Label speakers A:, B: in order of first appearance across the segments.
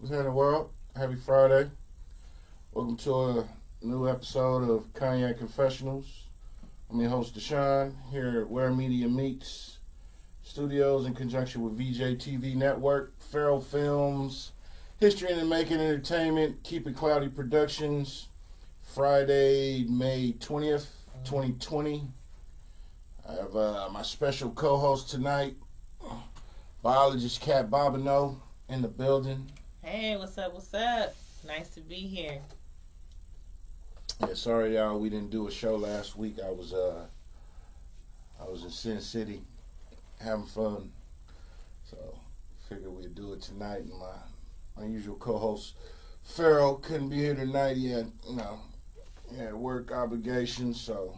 A: What's happening, world? Happy Friday. Welcome to a new episode of Cognac Confessionals. I'm your host, Deshaun, here at Where Media Meets Studios in conjunction with VJ TV Network, Feral Films, History in the Making Entertainment, Keep It Cloudy Productions. Friday, May 20th, 2020. I have my special co-host tonight, Biologist Cat Bobino, in the building.
B: Hey, what's up? What's up? Nice to be here.
A: Yeah, sorry y'all, we didn't do a show last week. I was in Sin City having fun, so figured we'd do it tonight. And my usual co-host Farrell couldn't be here tonight. He had work obligations, so,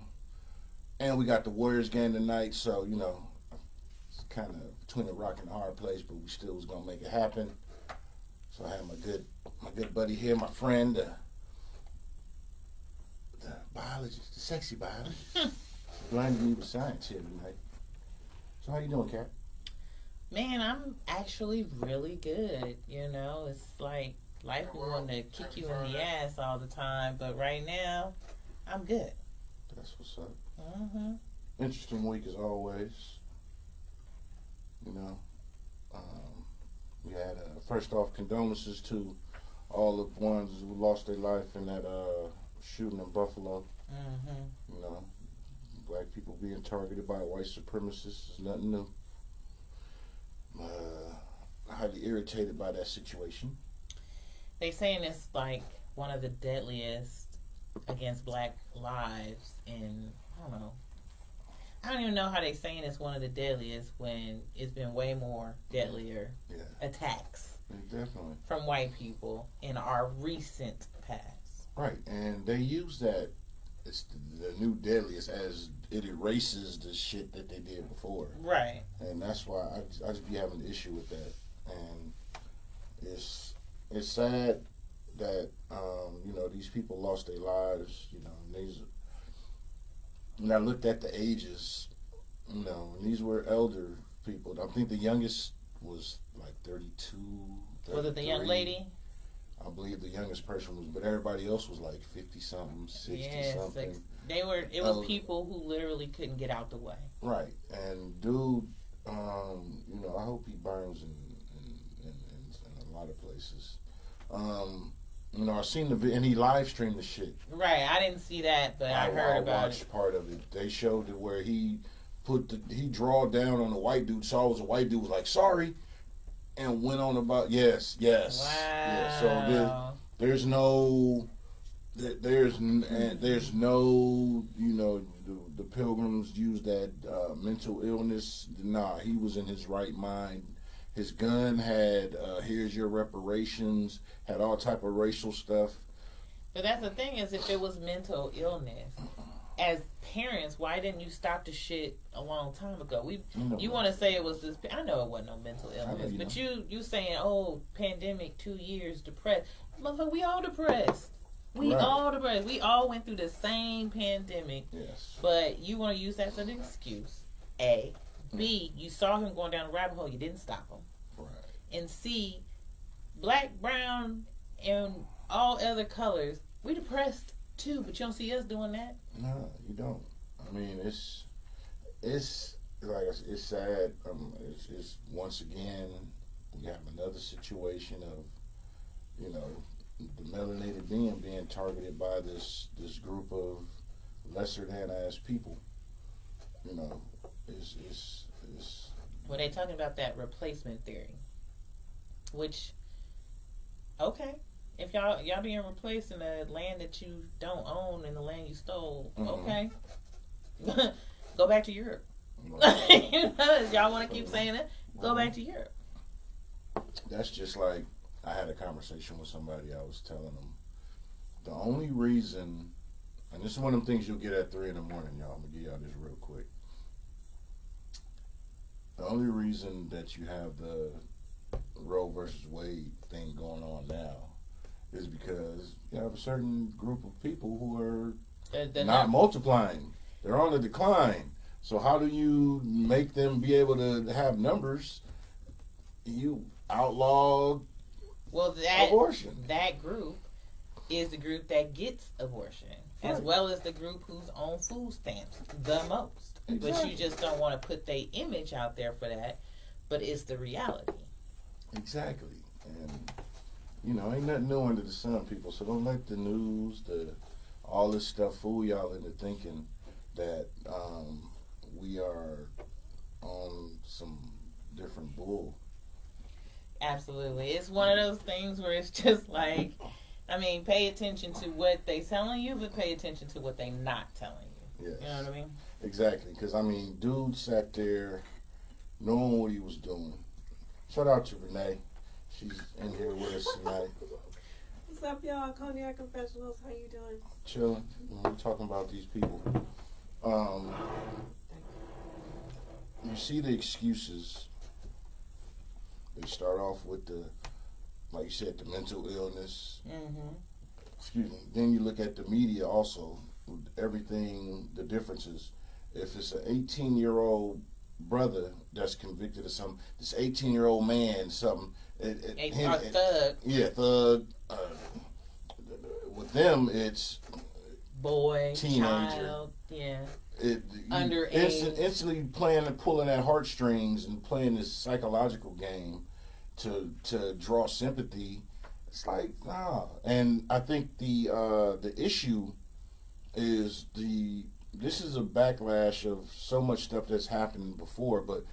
A: and we got the Warriors game tonight, so it's kind of between a rock and a hard place, but we still was gonna make it happen. So I had my good buddy here, my friend, the biologist, the sexy biologist, blinding me with science here tonight. So how you doing, Kat?
B: Man, I'm actually really good. It's like life will want to kick you in the ass all the time, but right now, I'm good.
A: That's what's up.
B: Mm-hmm.
A: Interesting week as always. We had first off condolences to all the ones who lost their life in that shooting in Buffalo.
B: Mm-hmm.
A: Black people being targeted by white supremacists is nothing new. Highly irritated by that situation.
B: They saying it's like one of the deadliest against black lives, and I don't even know how they saying it's one of the deadliest when it's been way more deadlier attacks.
A: Definitely.
B: From white people in our recent past.
A: Right, and they use that, it's the new deadliest, as it erases the shit that they did before.
B: Right.
A: And that's why I just be having an issue with that. And it's sad that, these people lost their lives, and I looked at the ages, and these were elder people. I think the youngest was like 32, 33.
B: Was it the young lady?
A: I believe the youngest person was, but everybody else was like 50-something, 60-something.
B: It was people who literally couldn't get out the way. Right.
A: And dude, I hope he burns in a lot of places. I seen the video, and he live streamed the shit.
B: Right, I didn't see that, but I heard about it. I watched
A: part of it. They showed it where he draw down on the white dude, saw it was a white dude, was like, sorry, and went on about, yes.
B: Wow.
A: Yeah, so there's no, the Pilgrims use that mental illness. Nah, he was in his right mind. His gun had, here's your reparations, had all type of racial stuff.
B: But that's the thing is, if it was mental illness, as parents, why didn't you stop the shit a long time ago? You want to say it was this, I know it wasn't no mental illness, but you saying, pandemic, 2 years, depressed. Motherfucker, we all depressed. We all depressed. We all went through the same pandemic.
A: Yes.
B: But you want to use that as an excuse. A. B, you saw him going down the rabbit hole, you didn't stop him.
A: Right.
B: And C, black, brown, and all other colors, we depressed too, but you don't see us doing that.
A: No, you don't. I mean, it's like it's sad. It's once again we have another situation of the melanated being targeted by this group of lesser than as people.
B: Well, they talking about that replacement theory, which, okay, if y'all being replaced in the land that you don't own and the land you stole, okay, go back to Europe. Y'all want to keep saying it? Go back to Europe.
A: That's just like, I had a conversation with somebody. I was telling them the only reason, and this is one of them things you'll get at 3 in the morning, y'all. I'm gonna give y'all this real quick. The only reason that you have the Roe versus Wade thing going on now is because you have a certain group of people who are not multiplying. They're on the decline. So how do you make them be able to have numbers? You outlaw
B: Well,
A: abortion.
B: That group is the group that gets abortion, as well as the group who's on food stamps the most. Exactly. But you just don't want to put their image out there for that. But it's the reality.
A: Exactly. And, ain't nothing new under the sun, people. So don't let the news, all this stuff fool y'all into thinking that we are on some different bull.
B: Absolutely. It's one of those things where it's just like, pay attention to what they telling you, but pay attention to what they not telling you. Yes. You know what I mean?
A: Exactly. Because, dude sat there knowing what he was doing. Shout out to Renee. She's in here with us tonight.
C: What's up, y'all? Cognac Confessionals. How you doing?
A: Chilling. We're talking about these people. You see the excuses. They start off with like you said, the mental illness. Mm-hmm. Excuse me. Then you look at the media also. Everything, the differences. If it's an 18-year-old brother that's convicted of something, this 18-year-old man, something.
B: Thug.
A: Yeah, thug. With them, it's
B: boy,
A: teenager.
B: child, yeah.
A: Underage. Instantly pulling at heartstrings and playing this psychological game to draw sympathy. It's like, nah. And I think the issue is this is a backlash of so much stuff that's happened before, but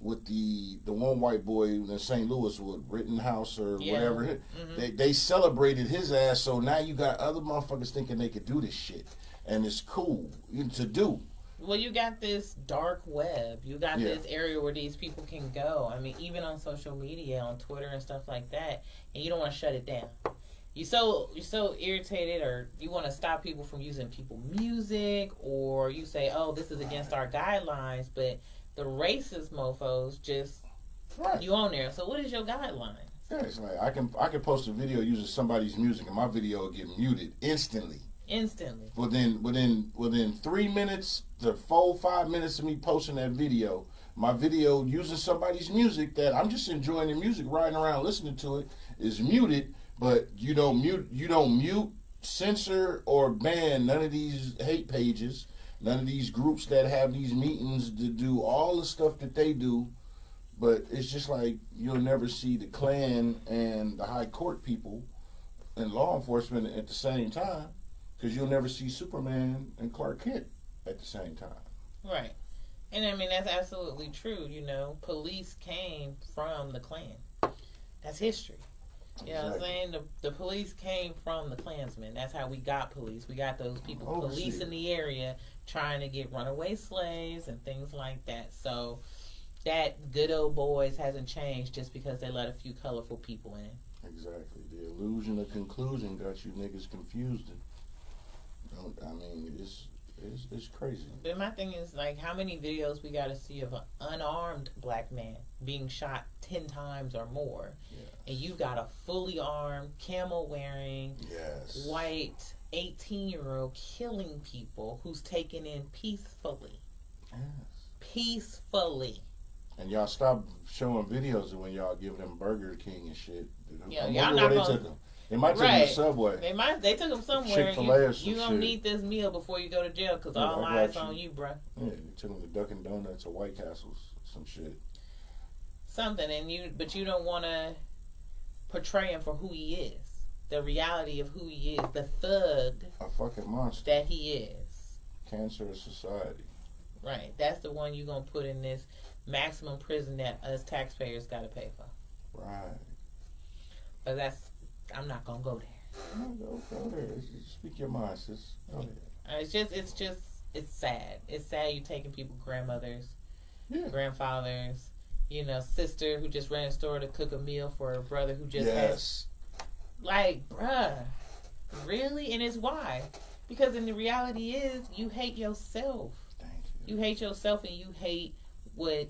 A: with the one white boy in St. Louis with Rittenhouse or whatever, mm-hmm. they celebrated his ass, so now you got other motherfuckers thinking they could do this shit. And it's cool to do.
B: Well, you got this dark web. You got this area where these people can go. Even on social media, on Twitter and stuff like that, and you don't want to shut it down. You're so irritated, or you want to stop people from using people's music, or you say, oh, this is against our guidelines, but the racist mofos just you on there. So what is your guideline?
A: Yeah, it's like I can post a video using somebobody's music, and my video will get muted instantly. Within 3 minutes to 4-5 minutes of me posting that video, my video using somebody's music that I'm just enjoying the music, riding around listening to it, is muted. But you don't mute, censor, or ban none of these hate pages, none of these groups that have these meetings to do all the stuff that they do. But it's just like you'll never see the Klan and the high court people and law enforcement at the same time, because you'll never see Superman and Clark Kent at the same time.
B: Right. And that's absolutely true. Police came from the Klan. That's history. You know what I'm saying? The police came from the Klansmen. That's how we got police. We got those people policing the area, trying to get runaway slaves and things like that. So that good old boys hasn't changed just because they let a few colorful people in.
A: Exactly. The illusion of conclusion got you niggas confused. It's crazy.
B: But my thing is, like, how many videos we got to see of an unarmed black man being shot 10 times or more, and you got a fully armed, camo wearing, white 18-year-old killing people who's taken in peacefully. Yes. Peacefully.
A: And y'all stop showing videos of when y'all give them Burger King and shit.
B: Yeah, y'all not gonna...
A: They might take them to Subway.
B: They took them somewhere.
A: Chick-fil-A or some
B: you gonna need this meal before you go to jail, because all eyes on you, bro.
A: Yeah, they took them to Dunkin' Donuts or White Castles, some shit.
B: Something, but you don't want to portray him for who he is. The reality of who he is, the thug.
A: A fucking monster.
B: That he is.
A: Cancer of society.
B: Right. That's the one you're going to put in this maximum prison that us taxpayers got to pay for.
A: Right.
B: But I'm not going to go there.
A: No, go there. Speak your mind, sis. Go
B: ahead. It's sad. It's sad you taking people, grandmothers, grandfathers, sister who just ran a store to cook a meal for a brother who just has. Like, bruh, really? And it's why. Because in the reality is, you hate yourself.
A: Thank you.
B: You hate yourself, and you hate what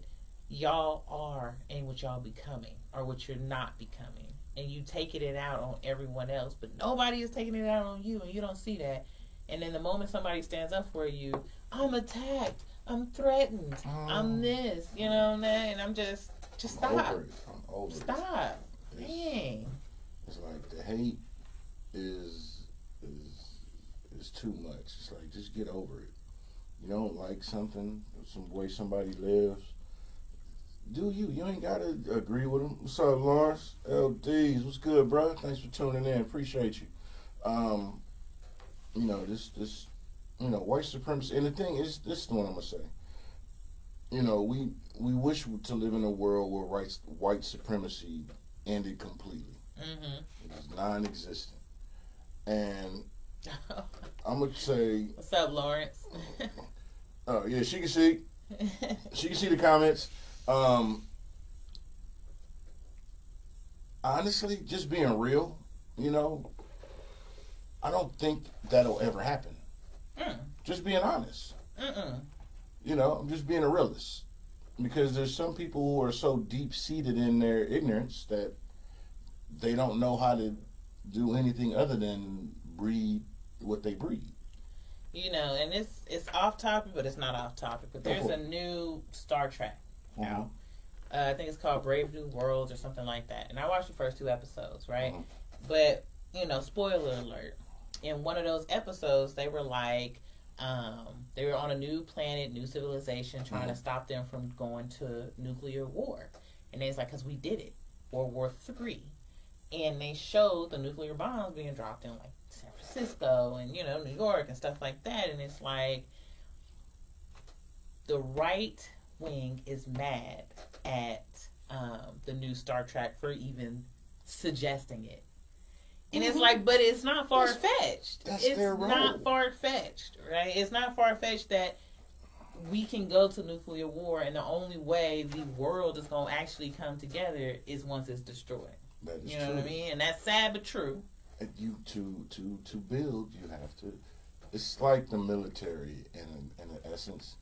B: y'all are and what y'all becoming, or what you're not becoming. And you taking it out on everyone else, but nobody is taking it out on you, and you don't see that. And then the moment somebody stands up for you, I'm attacked, I'm threatened, I'm this, you know what I mean? And I'm just stop.
A: I'm over it.
B: Stop. Dang.
A: It's like the hate is too much. It's like, just get over it. You don't like something, some way somebody lives, do you. You ain't got to agree with them. What's up, Lawrence? LDs, what's good, bro? Thanks for tuning in. Appreciate you. You know, this white supremacy. And the thing is, this is what I'm going to say. You know, we wish to live in a world where white supremacy ended completely. Mm-hmm. It is non-existent. And I'm going to say...
B: What's up, Lawrence?
A: Oh, yeah, she can see. She can see the comments. Honestly, just being real, you know, I don't think that'll ever happen. Just being honest. You know, I'm just being a realist. Because there's some people who are so deep-seated in their ignorance that they don't know how to do anything other than breed what they breed.
B: You know, and it's off topic, but it's not off topic. But there's a new Star Trek out. I think it's called Brave New Worlds or something like that. And I watched the first 2 episodes, right? But, you know, spoiler alert. In one of those episodes, they were like, they were on a new planet, new civilization, trying to stop them from going to nuclear war. And it's like, because we did it. World War III. And they showed the nuclear bombs being dropped in, like, San Francisco and, you know, New York and stuff like that. And it's like, the right wing is mad at the new Star Trek for even suggesting it. And it's like, but it's not far-fetched.
A: It's their role.
B: Not far-fetched, right? It's not far-fetched that we can go to nuclear war, and the only way the world is going to actually come together is once it's destroyed.
A: That is
B: you know
A: true.
B: what I mean? And that's sad but true.
A: You to build, you have to. It's like the military, in essence.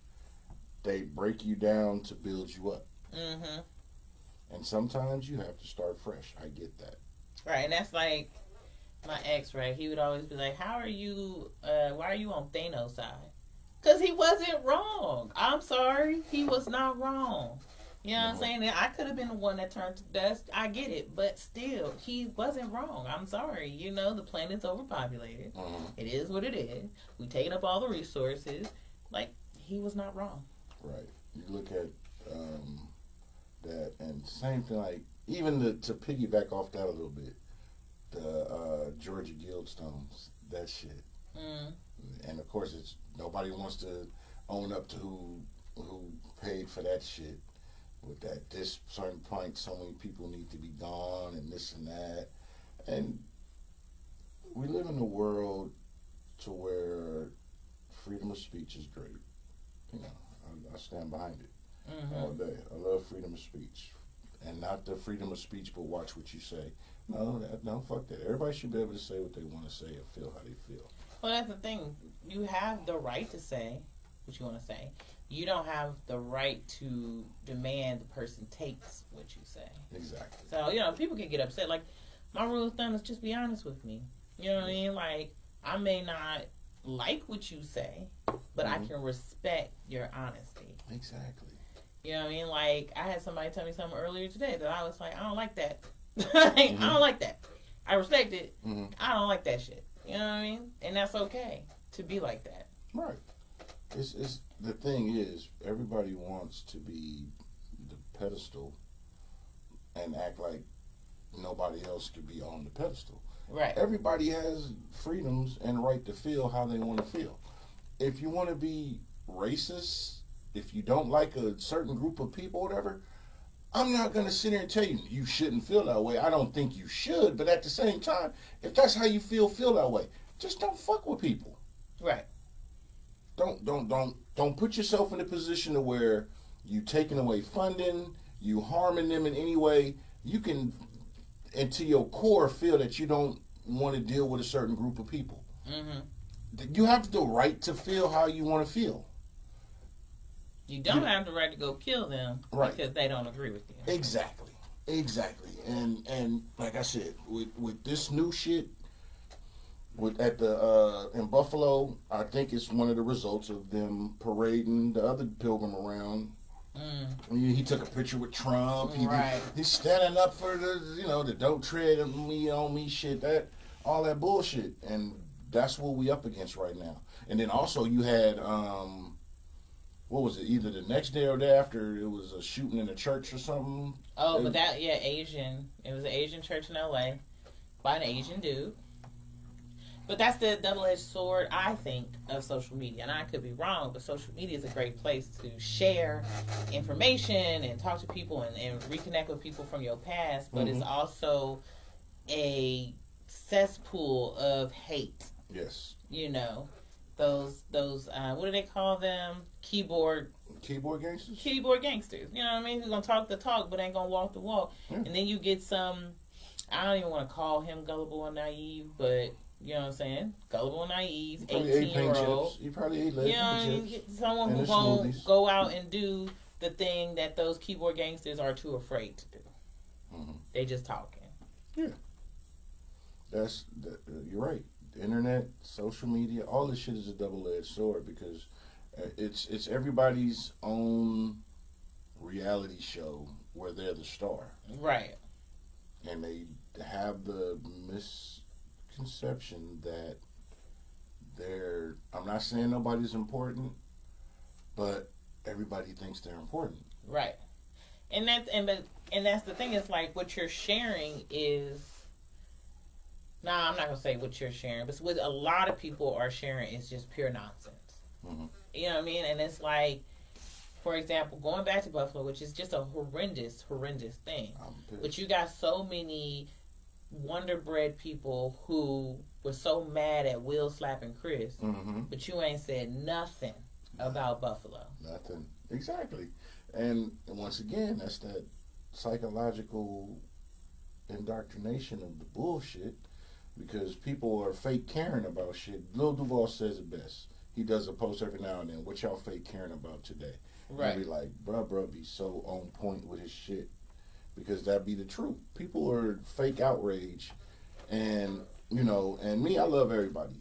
A: They break you down to build you up. Mm-hmm. And sometimes you have to start fresh. I get that.
B: Right, and that's like my ex, right? He would always be like, why are you on Thanos' side? Because he wasn't wrong. I'm sorry. He was not wrong. You know what I'm saying? I could have been the one that turned to dust. I get it. But still, he wasn't wrong. I'm sorry. You know, the planet's overpopulated. It is what it is. We taking up all the resources. Like, he was not wrong.
A: Right. You look at that, and same thing, like, even to piggyback off that a little bit, the Georgia Guildstones, that shit. And of course, it's nobody wants to own up to who paid for that shit. With that, this certain point, so many people need to be gone, and this and that. And we live in a world to where freedom of speech is great. You know, I stand behind it all day. I love freedom of speech. And not the freedom of speech, but watch what you say. No, fuck that. Everybody should be able to say what they want to say and feel how they feel.
B: Well, that's the thing. You have the right to say what you want to say. You don't have the right to demand the person takes what you say.
A: Exactly.
B: So, you know, people can get upset. Like, my rule of thumb is just be honest with me. You know what I mean? Like, I may not like what you say, but I can respect your honesty.
A: Exactly.
B: You know what I mean? Like, I had somebody tell me something earlier today that I was like, I don't like that. I don't like that. I respect it. I don't like that shit. You know what I mean? And that's okay to be like that.
A: Right. It's the thing is, everybody wants to be the pedestal and act like nobody else could be on the pedestal.
B: Right.
A: Everybody has freedoms and right to feel how they want to feel. If you want to be racist, if you don't like a certain group of people, whatever, I'm not going to sit here and tell you you shouldn't feel that way. I don't think you should, but at the same time, if that's how you feel that way. Just don't fuck with people.
B: Right.
A: Don't put yourself in a position to where you taking away funding, you harming them in any way. You can, and to your core, feel that you don't want to deal with a certain group of people. You have the right to feel how you want to feel.
B: You don't have the right to go kill them because they don't agree with you.
A: Exactly. And like I said, with this new shit, in Buffalo, I think it's one of the results of them parading the other pilgrim around He took a picture with Trump.
B: Right.
A: He's standing up for the don't tread on me shit. All that bullshit, and that's what we up against right now. And then also you had what was it? Either the next day or the day after, it was a shooting in a church or something.
B: Oh, but Asian. It was an Asian church in LA by an Asian dude. But that's the double-edged sword, I think, of social media. And I could be wrong, but social media is a great place to share information and talk to people and reconnect with people from your past. But it's also a cesspool of hate.
A: Yes.
B: Those what do they call them? Keyboard
A: gangsters?
B: Keyboard gangsters. You know what I mean? Who's going to talk the talk but ain't going to walk the walk. Yeah. And then you get some, I don't even want to call him gullible or naive, but... You know what I'm saying? Gullible, naive, 18-year-old.
A: You probably ate chips.
B: You get someone who won't go out and do the thing that those keyboard gangsters are too afraid to do. Mm-hmm. They just talking.
A: Yeah. You're right. The internet, social media, all this shit is a double-edged sword because it's everybody's own reality show where they're the star.
B: Right.
A: And they have the misconception that I'm not saying nobody's important, but everybody thinks they're important.
B: Right. And that's the thing, is like what you're sharing is, I'm not gonna say what you're sharing, but what a lot of people are sharing is just pure nonsense. Mm-hmm. You know what I mean? And it's like, for example, going back to Buffalo, which is just a horrendous thing. But you got so many Wonder Bread people who were so mad at Will slapping Chris, but you ain't said nothing about Buffalo.
A: Nothing. Exactly. And once again, that's that psychological indoctrination of the bullshit, because people are fake caring about shit. Lil Duval says it best. He does a post every now and then. What y'all fake caring about today? Right. And be like, bruh, be so on point with his shit. Because that be the truth. People are fake outrage, and and me, I love everybody.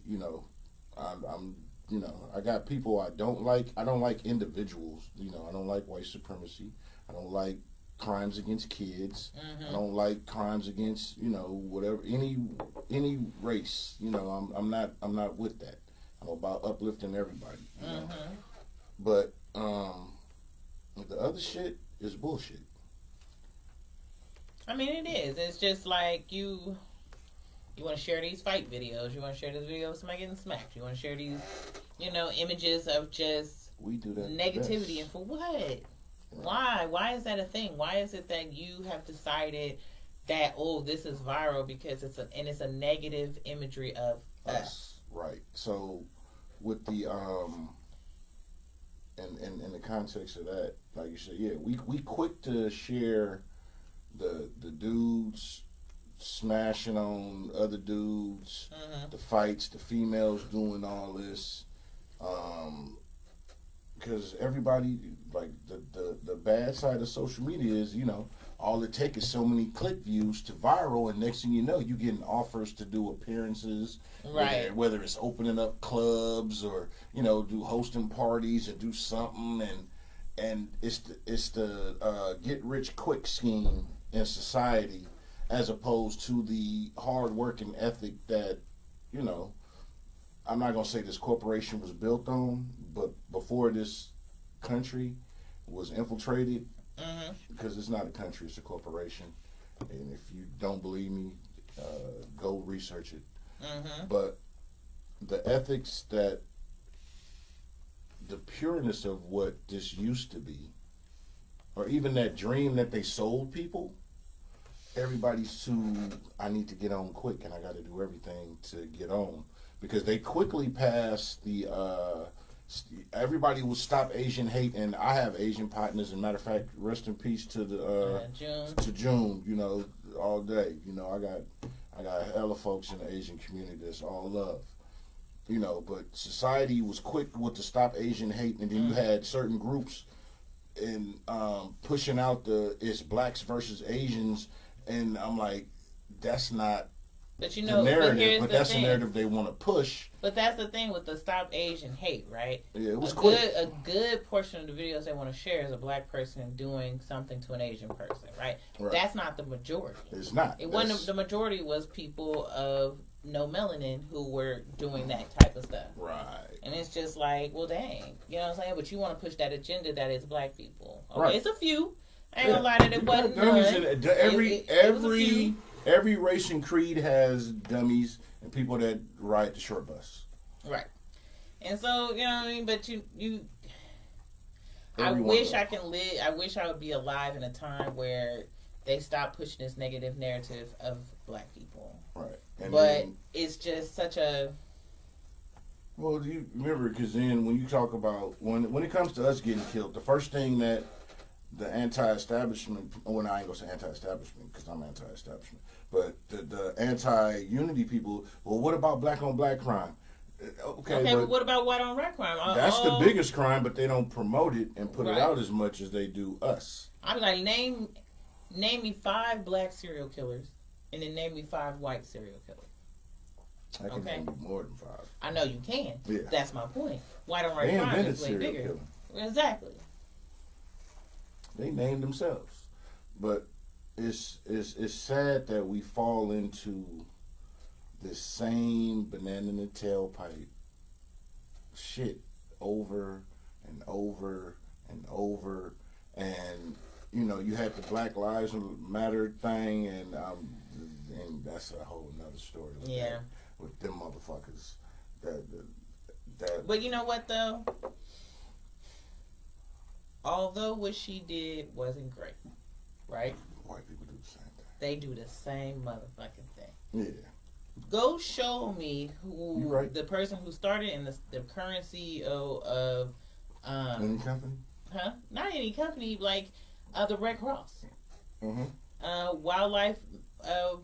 A: I'm I got people I don't like. I don't like individuals. I don't like white supremacy. I don't like crimes against kids. Mm-hmm. I don't like crimes against whatever any race. I'm not with that. I'm about uplifting everybody. But the other shit is bullshit.
B: I mean, it is. It's just like you want to share these fight videos. You want to share this video of somebody getting smacked. You want to share these, images of just
A: we do that
B: negativity. And for what? Right. Why? Why is that a thing? Why is it that you have decided that, this is viral because it's a negative imagery of us?
A: Right. So with the in the context of that, like you said, we quick to share the dudes smashing on other dudes, the fights, the females doing all this, because everybody, like the bad side of social media is, all it takes is so many click views to viral, and next thing you know, you getting offers to do appearances,
B: right?
A: Whether it's opening up clubs or do hosting parties and do something, and it's the get rich quick scheme in society, as opposed to the hard working ethic that, I'm not going to say this corporation was built on, but before this country was infiltrated, because it's not a country, it's a corporation. And if you don't believe me, go research it. But the ethics the pureness of what this used to be, or even that dream that they sold people, everybody's I need to get on quick, and I got to do everything to get on, because they quickly passed the everybody will stop Asian hate, and I have Asian partners. As a matter of fact, rest in peace to the June. All day. I got hella folks in the Asian community that's all love. But society was quick to stop Asian hate, and then you had certain groups in pushing out it's blacks versus Asians. And I'm like, that's not
B: But you know,
A: the narrative,
B: here's
A: but
B: the
A: that's
B: thing.
A: the narrative they want to push.
B: But that's the thing with the Stop Asian Hate, right?
A: Yeah, it was quick.
B: A good portion of the videos they want to share is a black person doing something to an Asian person, right? That's not the majority.
A: It's not.
B: It wasn't. The majority was people of no melanin who were doing that type of stuff.
A: Right.
B: And it's just like, well, dang. You know what I'm saying? But you want to push that agenda that is black people. Okay,
A: right.
B: It's a few. I ain't gonna lie that it wasn't none.
A: Every race and creed has dummies and people that ride the short bus.
B: Right. And so, you know what I mean? But you I wish I can live. I wish I would be alive in a time where they stop pushing this negative narrative of black people.
A: Right.
B: And but it's just such a...
A: Well, you remember, because then when you talk about, when it comes to us getting killed, the first thing that the anti-establishment, well, I ain't going to say anti-establishment because I'm anti-establishment, but the anti-unity people, well, what about black on black crime?
B: Okay, but what about white on white crime?
A: That's the biggest crime, but they don't promote it and put it out as much as they do us.
B: I'm like, name me 5 black serial killers, and then name me 5 white serial killers.
A: I can name you more than 5.
B: I know you can.
A: Yeah.
B: That's my point. White on white crime is way bigger. Killing. Exactly.
A: They named themselves, but it's sad that we fall into this same banana in the tailpipe shit over and over and over, and you know, you had the Black Lives Matter thing, and that's a whole nother story.
B: Yeah,
A: with them motherfuckers.
B: But you know what though? Although what she did wasn't great, right?
A: White people do the same thing.
B: They do the same motherfucking thing.
A: Yeah.
B: Go show me who the person who started and the current CEO of
A: any company?
B: Huh? Not any company, like the Red Cross.
A: Mm-hmm.
B: Wildlife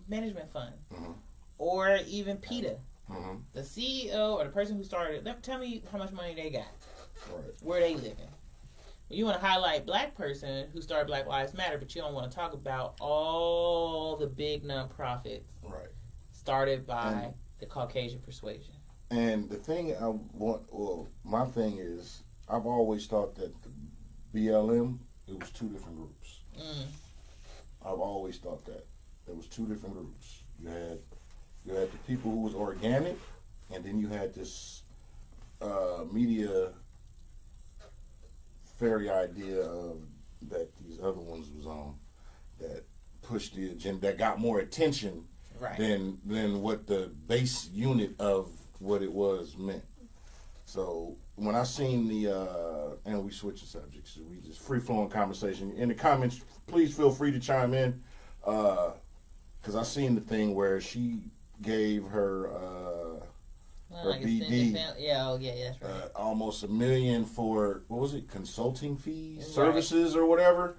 B: Management Fund.
A: Mm-hmm.
B: Or even PETA.
A: Mm-hmm.
B: The CEO or the person who started it, tell me how much money they got.
A: Right.
B: Where they living. You want to highlight black person who started Black Lives Matter, but you don't want to talk about all the big nonprofits started by the Caucasian persuasion.
A: And the thing I want, well, my thing is, I've always thought that the BLM, it was 2 different groups. I've always thought that. There was 2 different groups. You had the people who was organic, and then you had this media fairy idea of that these other ones was on that pushed the agenda, that got more attention than what the base unit of what it was meant. So when I seen the and we switch the subjects, so we just free flowing conversation in the comments. Please feel free to chime in, because I seen the thing where she gave her her BD,
B: that's right.
A: almost $1 million for, what was it, consulting fees, services or whatever,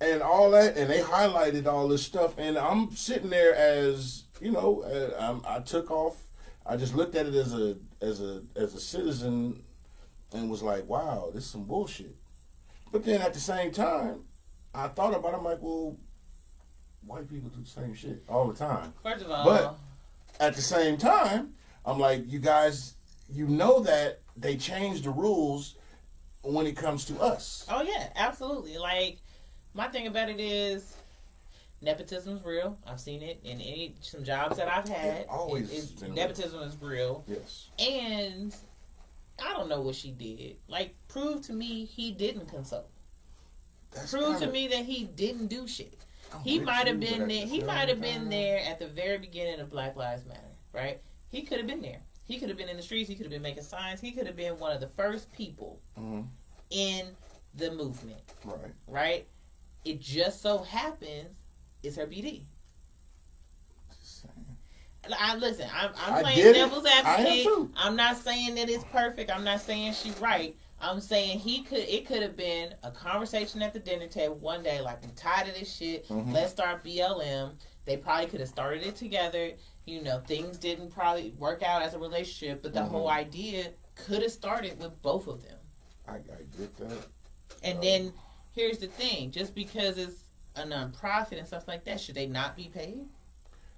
A: and all that, and they highlighted all this stuff, and I'm sitting there as, you know, I took off. I just looked at it as a citizen, and was like, wow, this is some bullshit. But then at the same time, I thought about it. I'm like, well, white people do the same shit all the time.
B: First of all,
A: but at the same time, I'm like, you guys, you know that they changed the rules when it comes to us.
B: Oh yeah, absolutely. Like, my thing about it is, nepotism's real. I've seen it in some jobs that I've had.
A: It always been
B: nepotism is real.
A: Yes.
B: And I don't know what she did. Like, prove to me he didn't consult. Prove to me that he didn't do shit. He might have been there. He might have been there at the very beginning of Black Lives Matter, right? He could have been there. He could have been in the streets. He could have been making signs. He could have been one of the first people in the movement.
A: Right.
B: Right? It just so happens it's her BD. Listen, I'm playing devil's advocate. I'm not saying that it's perfect. I'm not saying she's right. I'm saying it could have been a conversation at the dinner table one day, like, I'm tired of this shit. Let's start BLM. They probably could have started it together. You know, things didn't probably work out as a relationship, but the whole idea could have started with both of them.
A: I get that.
B: And then here's the thing: just because it's a nonprofit and stuff like that, should they not be paid?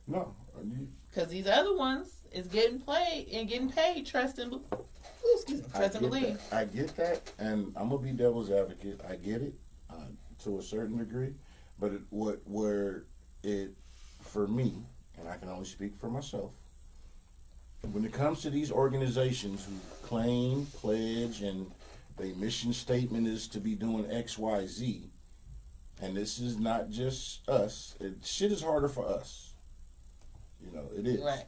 A: No.
B: Because these other ones is getting played and getting paid. Trust and believe.
A: I get that, and I'm gonna be devil's advocate. I get it to a certain degree, but for me, and I can only speak for myself. When it comes to these organizations who claim, pledge, and their mission statement is to be doing X, Y, Z, and this is not just us. Shit is harder for us. It is.
B: Right.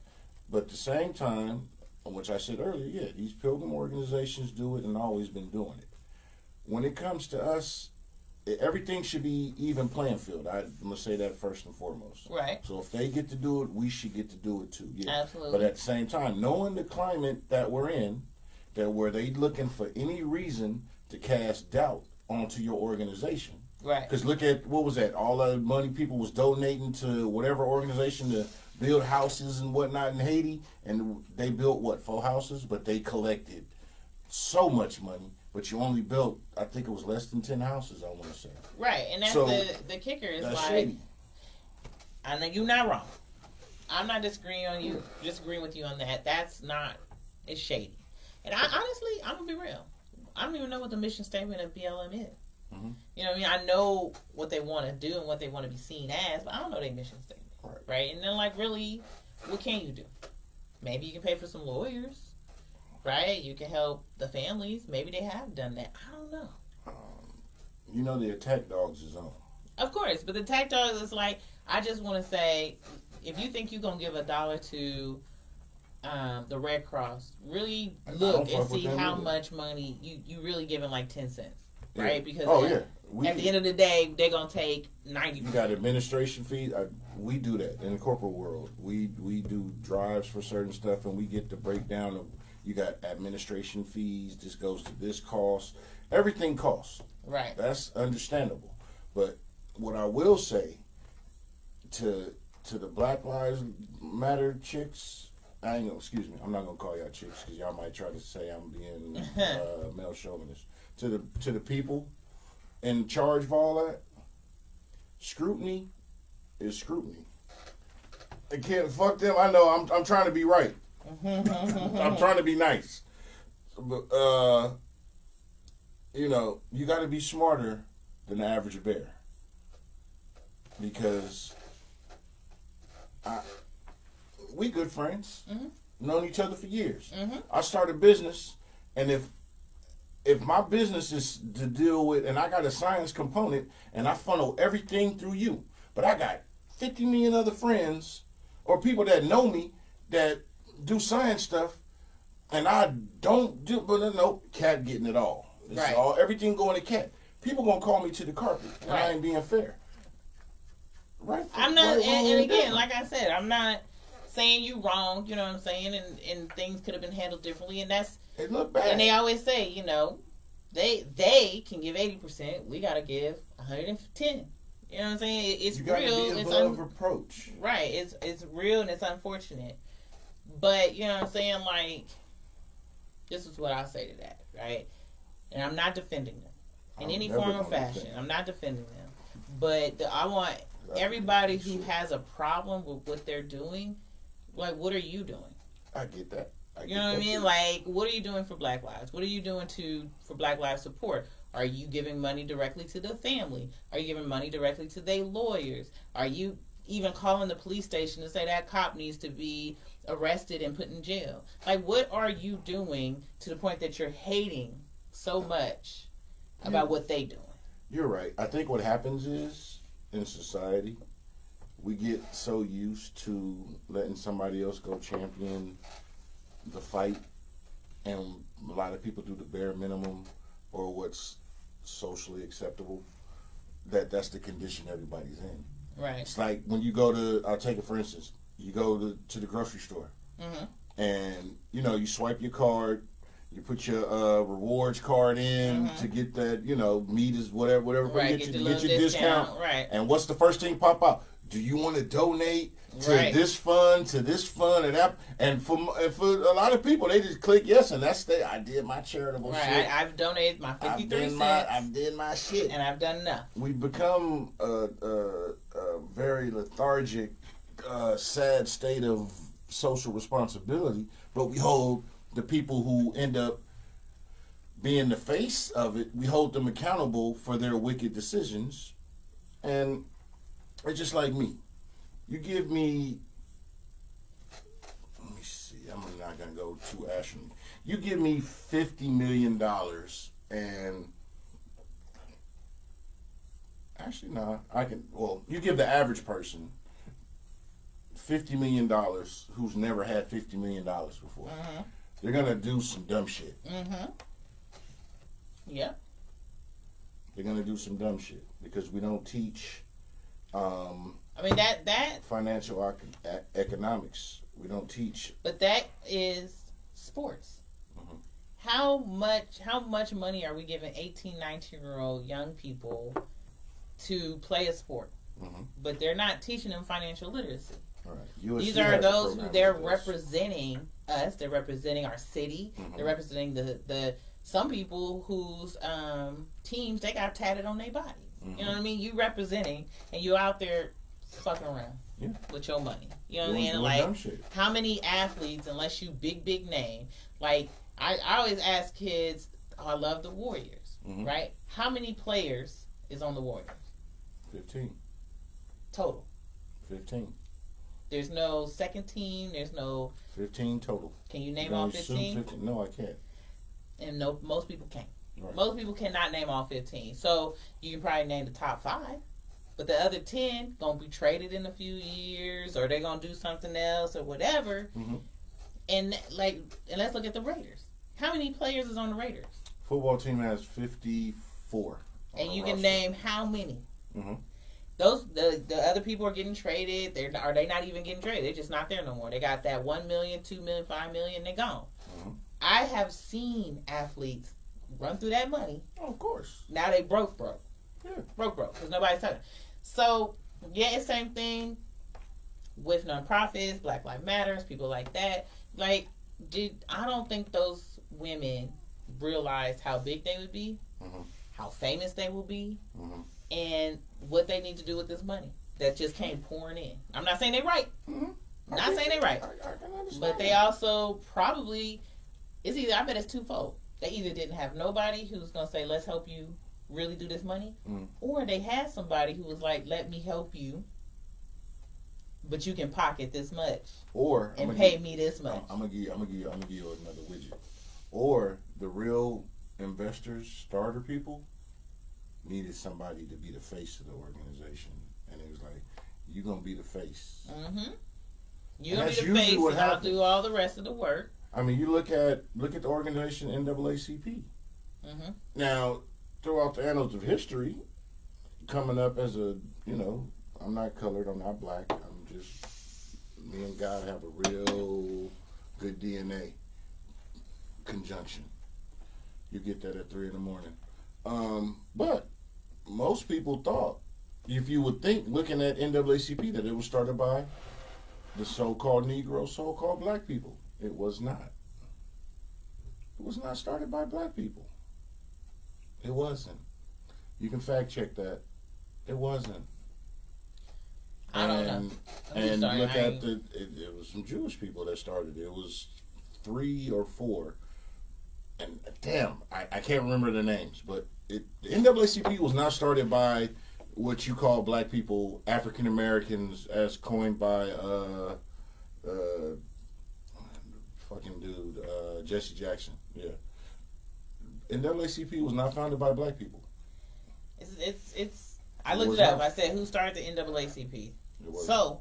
A: But at the same time, which I said earlier, yeah, these pilgrim organizations do it and always been doing it. When it comes to us, everything should be even playing field. I'm going to say that first and foremost.
B: Right.
A: So if they get to do it, we should get to do it too. Yeah.
B: Absolutely.
A: But at the same time, knowing the climate that we're in, that where they looking for any reason to cast doubt onto your organization.
B: Right.
A: Because look at, what was that? All the money people was donating to whatever organization to build houses and whatnot in Haiti. And they built, 4 houses? But they collected so much money. But you only built, I think it was less than 10 houses, I want to say.
B: Right. And that's the kicker is like,
A: shady.
B: I know you're not wrong. I'm not disagreeing with you on that. It's shady. And I honestly, I'm going to be real. I don't even know what the mission statement of BLM is.
A: Mm-hmm.
B: You know what I mean? I know what they want to do and what they want to be seen as, but I don't know their mission statement. Right? And then, really, what can you do? Maybe you can pay for some lawyers. Right? You can help the families. Maybe they have done that. I don't know.
A: The attack dogs is on.
B: Of course. But the attack dogs is like, I just want to say, if you think you're going to give $1 to the Red Cross, really look and see how much money you really giving 10 cents.
A: Yeah.
B: Right? Because at the end of the day, they're going to take 90%. You
A: got administration fees. We do that in the corporate world. We do drives for certain stuff, and we get the breakdown of, you got administration fees, this goes to this cost. Everything costs.
B: Right.
A: That's understandable. But what I will say to the Black Lives Matter chicks, I'm not going to call y'all chicks because y'all might try to say I'm being male chauvinist. To the people in charge of all that, scrutiny is scrutiny. I can't fuck them. I know I'm trying to be right. I'm trying to be nice. But, you got to be smarter than the average bear. Because we good friends. Mm-hmm. Known each other for years. Mm-hmm. I started a business, and if my business is to deal with, and I got a science component, and I funnel everything through you, but I got 50 million other friends or people that know me that do science stuff, and I don't do, but no, Cat getting it all. It's
B: right.
A: Everything going to Cat. People gonna call me to the carpet, and I ain't being fair. Right?
B: I'm not, and again, like I said, I'm not saying you wrong. You know what I'm saying? And things could have been handled differently, and that's.
A: It look bad.
B: And they always say, they can give 80%. We gotta give 110. You know what I'm saying? It's
A: you
B: real.
A: Be above reproach.
B: Right. It's real and it's unfortunate. But you know what I'm saying? This is what I say to that, right? And I'm not defending them in any form or fashion. I'm not defending them. But I want everybody who has a problem with what they're doing, what are you doing?
A: I get that.
B: You know what I mean? What are you doing for Black Lives? What are you doing for Black Lives support? Are you giving money directly to the family? Are you giving money directly to their lawyers? Are you even calling the police station to say that cop needs to be arrested and put in jail? What are you doing to the point that you're hating so much about what they doing?
A: You're right. I think what happens is, in society, we get so used to letting somebody else go champion the fight, and a lot of people do the bare minimum or what's socially acceptable. That's the condition everybody's in.
B: Right.
A: It's like when you go to, I'll take it for instance, you go to the grocery store, mm-hmm. and you swipe your card, you put your rewards card in mm-hmm. to get that, meat is whatever,
B: right.
A: Get your discount.
B: Right.
A: And what's the first thing pop out? Do you want to donate to
B: right.
A: this fund, and that? And for a lot of people, they just click yes, and that's I did my charitable
B: right.
A: shit.
B: I've donated my 53 cents.
A: I did my shit.
B: And I've done enough.
A: We've become a very lethargic sad state of social responsibility, but we hold the people who end up being the face of it, we hold them accountable for their wicked decisions. And it's just like me. You give me, let me see, I'm not going to go too ashy. You give me $50 million and, actually, no, you give the average person $50 million who's never had $50 million before. Mm-hmm. They're going to do some dumb shit.
B: Mm-hmm. Yeah.
A: They're going to do some dumb shit because we don't teach
B: that
A: financial economics. We don't teach.
B: But that is sports. Mm-hmm. How much money are we giving 18, 19-year-old young people to play a sport? Mm-hmm. But they're not teaching them financial literacy.
A: All right.
B: These are those who they're representing us. They're representing our city. Mm-hmm. They're representing the some people whose teams they got tatted on their bodies. Mm-hmm. You know what I mean? You representing and you out there fucking around with your money. You know what I mean? Like how many athletes, unless you big name, like I always ask kids, I love the Warriors, mm-hmm. right? How many players is on the Warriors?
A: 15.
B: Total.
A: 15. There's
B: no second team. There's no
A: 15 total.
B: Can you name all 15?
A: No, I can't.
B: And no, most people can't.
A: Right.
B: Most people cannot name all 15. So you can probably name the top 5, but the other 10 gonna be traded in a few years, or they're gonna do something else or whatever. Mm-hmm. And let's look at the Raiders. How many players is on the Raiders?
A: Football team has 54.
B: And you can name how many? Mm-hmm. The other people are getting traded. Are they not even getting traded? They're just not there no more. They got that 1 million, 2 million, 5 million. They're gone. Mm-hmm. I have seen athletes run through that money.
A: Oh, of course.
B: Now they broke.
A: Yeah.
B: Broke. Because nobody's talking. So, yeah, it's the same thing with nonprofits, Black Lives Matters, people like that. Like, I don't think those women realized how big they would be, mm-hmm. how famous they will be, mm-hmm. and what they need to do with this money that just came pouring in. I'm not saying they're right. Mm-hmm. Not saying they're right. But they also probably, I bet it's twofold. They either didn't have nobody who's going to say, let's help you really do this money, or they had somebody who was like, let me help you, but you can pocket this much,
A: or
B: pay me this much.
A: I'm gonna give you another widget. Or the real investors, starter people, needed somebody to be the face of the organization, and it was like, you're gonna be the face. Mm-hmm. You're gonna be the face, and I'll do all the rest of the work. I mean, you look at the organization NAACP. Mm-hmm. Now, throughout the annals of history, coming up as I'm not colored, I'm not black, I'm just, me and God have a real good DNA conjunction. You get that at 3 a.m. But most people thought, if you would think, looking at NAACP, that it was started by the so-called Negro, so-called black people. It was not. It was not started by black people. It wasn't. You can fact check that. It wasn't.
B: I don't know.
A: And look at it was some Jewish people that started it. It was 3 or 4. And damn, I can't remember the names, but the NAACP was not started by what you call black people, African Americans, as coined by fucking dude, Jesse Jackson. Yeah. NAACP was not founded by black people.
B: It's I looked it up. Not. I said, who started the NAACP? So,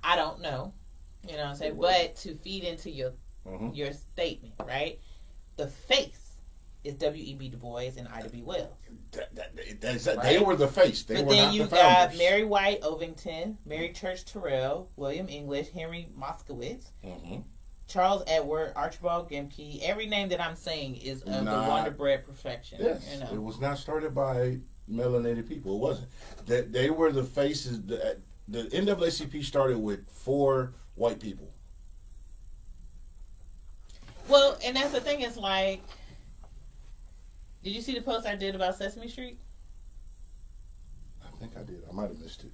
B: I don't know. You know what I'm saying? But to feed into your your statement, right? The face is W.E.B. Du Bois and Ida B. Wells.
A: Right? They were the face. They were not the founders. But then you got
B: Mary White Ovington, Mary Church Terrell, William English, Henry Moskowitz, Charles Edward, Archibald Gimke. Every name that I'm saying is of the Wonder Bread perfection.
A: Yes, you know? It was not started by melanated people. It wasn't. They were the faces. The NAACP started with 4 white people.
B: Well, and that's the thing. It's like, did you see the post I did about Sesame Street?
A: I think I did. I might have missed it.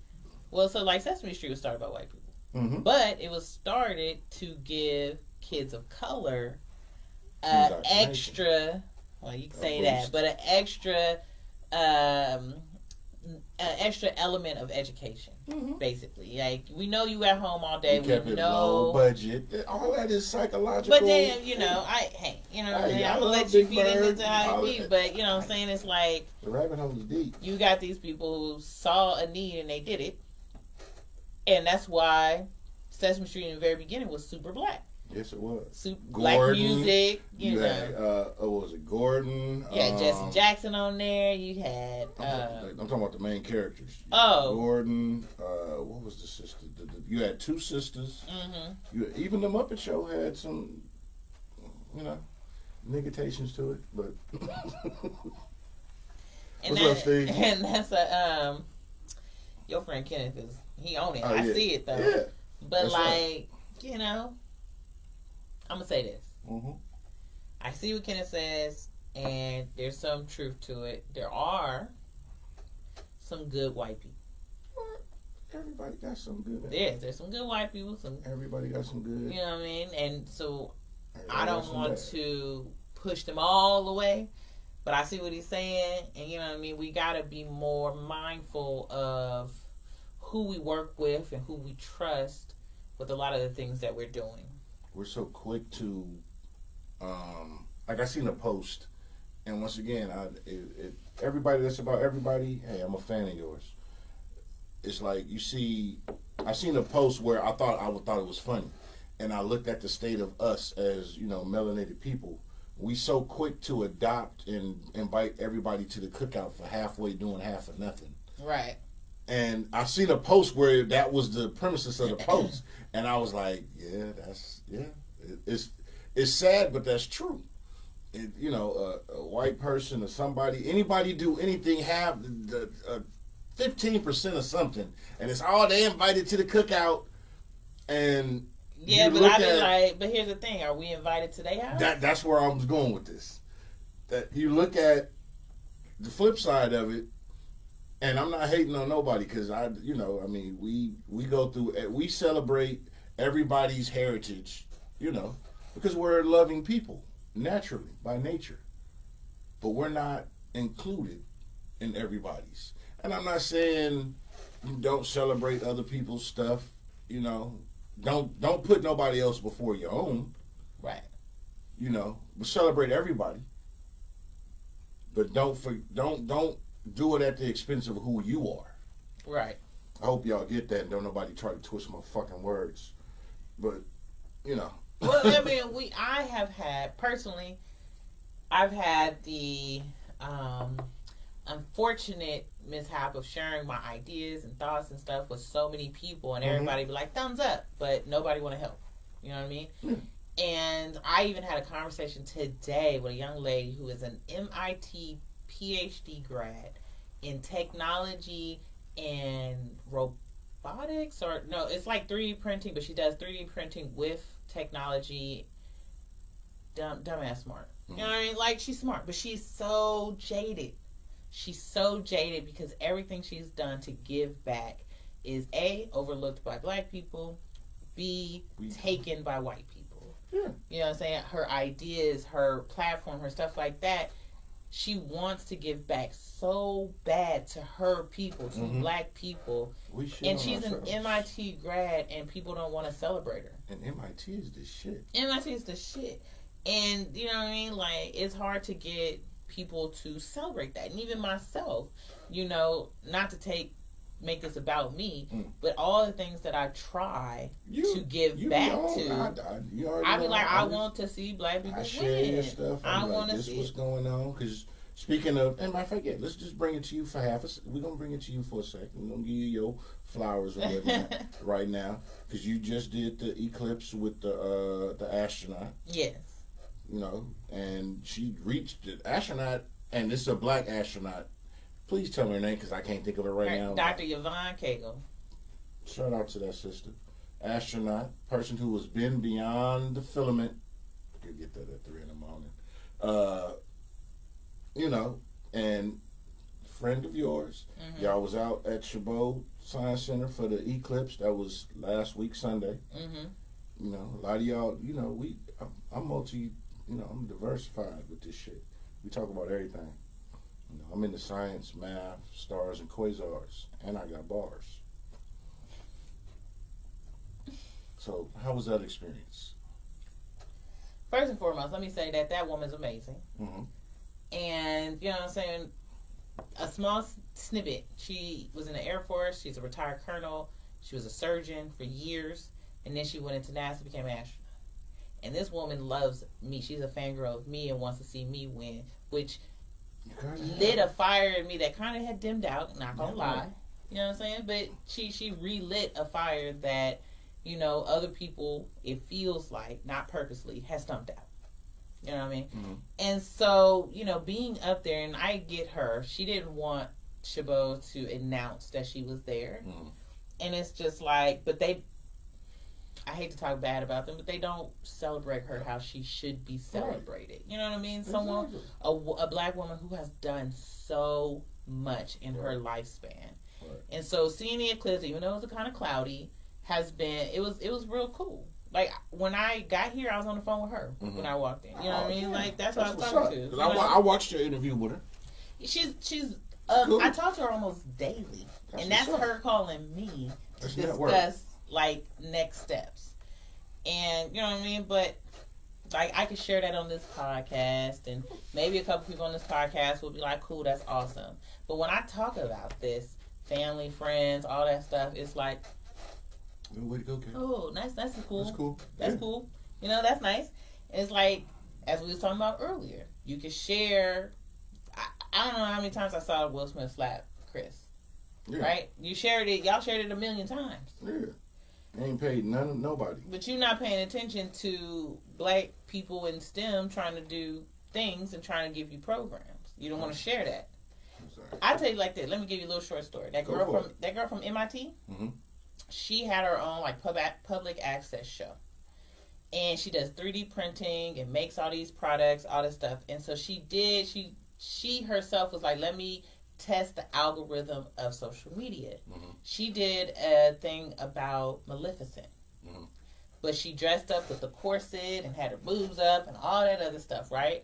B: Well, so like Sesame Street was started by white people, but it was started to give kids of color extra. Well, you can say that, but an extra element of education, basically. Like, we know you at home all day.
A: We kept it low budget. All that is psychological.
B: But then, I'm gonna let you feed into how it be. But you know what I'm saying? It's like
A: the rabbit hole is deep.
B: You got these people who saw a need and they did it, and that's why Sesame Street in the very beginning was super black.
A: Yes, it was.
B: Black music. You know.
A: Had, what was it, Gordon?
B: You had Jesse Jackson on there. You had...
A: I'm talking about the main characters. Gordon. What was the sister? You had two sisters. Even the Muppet Show had some, negations to it. But what's up, Steve?
B: And that's your friend Kenneth is... He on it. I see it, though.
A: Yeah.
B: But, right. I'm going to say this. I see what Kenneth says, and there's some truth to it. There are some good white people.
A: Everybody got some good.
B: There's some good white people.
A: Everybody got some good.
B: You know what I mean? And so I don't want to push them all away, but I see what he's saying, and you know what I mean? We got to be more mindful of who we work with and who we trust with a lot of the things that we're doing.
A: We're so quick to, like I seen a post, and once again, everybody that's about everybody, hey, I'm a fan of yours. It's like I seen a post where I thought it was funny, and I looked at the state of us as melanated people. We so quick to adopt and invite everybody to the cookout for halfway doing half or nothing.
B: Right.
A: And I seen a post where that was the premises of the post, and I was like, it's sad, but that's true. A white person or anybody do anything, have 15% of something, and it's all they invited to the cookout. And
B: but here's the thing: are we invited to their house?
A: That's where I was going with this. That you look at the flip side of it. And I'm not hating on nobody because we go through, we celebrate everybody's heritage, because we're loving people naturally by nature, but we're not included in everybody's. And I'm not saying you don't celebrate other people's stuff, don't put nobody else before your own,
B: right?
A: But celebrate everybody, but don't do it at the expense of who you are.
B: Right.
A: I hope y'all get that and don't nobody try to twist my fucking words. But,
B: Well, I mean, I've had the unfortunate mishap of sharing my ideas and thoughts and stuff with so many people, and everybody be like, thumbs up, but nobody want to help. You know what I mean? And I even had a conversation today with a young lady who is an MIT PhD grad in technology and robotics, or no, it's like 3D printing, but she does 3D printing with technology. Dumbass smart. You know what I mean? Like, she's smart, but she's so jaded. She's so jaded because everything she's done to give back is A, overlooked by black people, B, taken by white people.
A: Yeah.
B: You know what I'm saying? Her ideas, her platform, her stuff like that, she wants to give back so bad to her people, to black people. And she's an MIT grad, and people don't want to celebrate her.
A: And MIT is the shit.
B: MIT is the shit. And, you know what I mean? Like, it's hard to get people to celebrate that. And even myself, not to make this about me, but all the things that I try to give back to, I be like, I want to see black people win.
A: I share your stuff. I want to see what's going on. Because speaking of, and I forget, let's just bring it to you for we're going to bring it to you for a second. We're going to give you your flowers right now. Because you just did the eclipse with the astronaut.
B: Yes.
A: And she reached the astronaut, and this is a black astronaut. Please tell her name because I can't think of it right now.
B: Dr. Yvonne Cagle.
A: Shout out to that sister. Astronaut, person who has been beyond the filament. You'll get that at 3 in the morning. And friend of yours. Y'all was out at Chabot Science Center for the eclipse. That was last week Sunday.
B: Mm-hmm.
A: You know, a lot of y'all. You know, I'm multi. You know, I'm diversified with this shit. We talk about everything. You know, I'm into science, math, stars, and quasars, and I got bars. So, how was that experience?
B: First and foremost, let me say that woman's amazing.
A: Mm-hmm.
B: And, you know what I'm saying? A small snippet. She was in the Air Force. She's a retired colonel. She was a surgeon for years. And then she went into NASA, became an astronaut. And this woman loves me. She's a fangirl of me and wants to see me win, which lit a fire in me that kind of had dimmed out, not gonna lie. You know what I'm saying? But she relit a fire that, you know, other people, it feels like, not purposely, has stumped out. You know what I mean?
A: Mm-hmm.
B: And so, you know, being up there, and I get her, she didn't want Chabot to announce that she was there.
A: Mm-hmm.
B: And it's just like, but I hate to talk bad about them, but they don't celebrate her how she should be celebrated. Right. You know what I mean?
A: Exactly.
B: Someone, a black woman who has done so much in her lifespan.
A: Right.
B: And so seeing the eclipse, even though it was kind of cloudy, it was real cool. Like, when I got here, I was on the phone with her when I walked in. You know what I mean? Yeah. Like, that's what I was talking to.
A: I watched your interview with her.
B: She's
A: cool.
B: I talk to her almost daily. That's her calling me to discuss, like, next steps. And, you know what I mean? But, like, I could share that on this podcast, and maybe a couple people on this podcast will be like, cool, that's awesome. But when I talk about this, family, friends, all that stuff, it's like,
A: way to go, Kate.
B: oh, that's cool.
A: That's cool.
B: That's cool. You know, that's nice. It's like, as we was talking about earlier, you can share. I don't know how many times I saw Will Smith slap Chris. Yeah. Right? You shared it. Y'all shared it 1,000,000 times.
A: Yeah. Ain't paid nobody.
B: But you're not paying attention to black people in STEM trying to do things and trying to give you programs. You don't want to share that. I'll tell you like this. Let me give you a little short story. That girl from MIT, she had her own like public access show. And she does 3D printing and makes all these products, all this stuff. And so she herself was like, let me test the algorithm of social media. She did a thing about Maleficent. But she dressed up with the corset and had her boobs up and all that other stuff, right?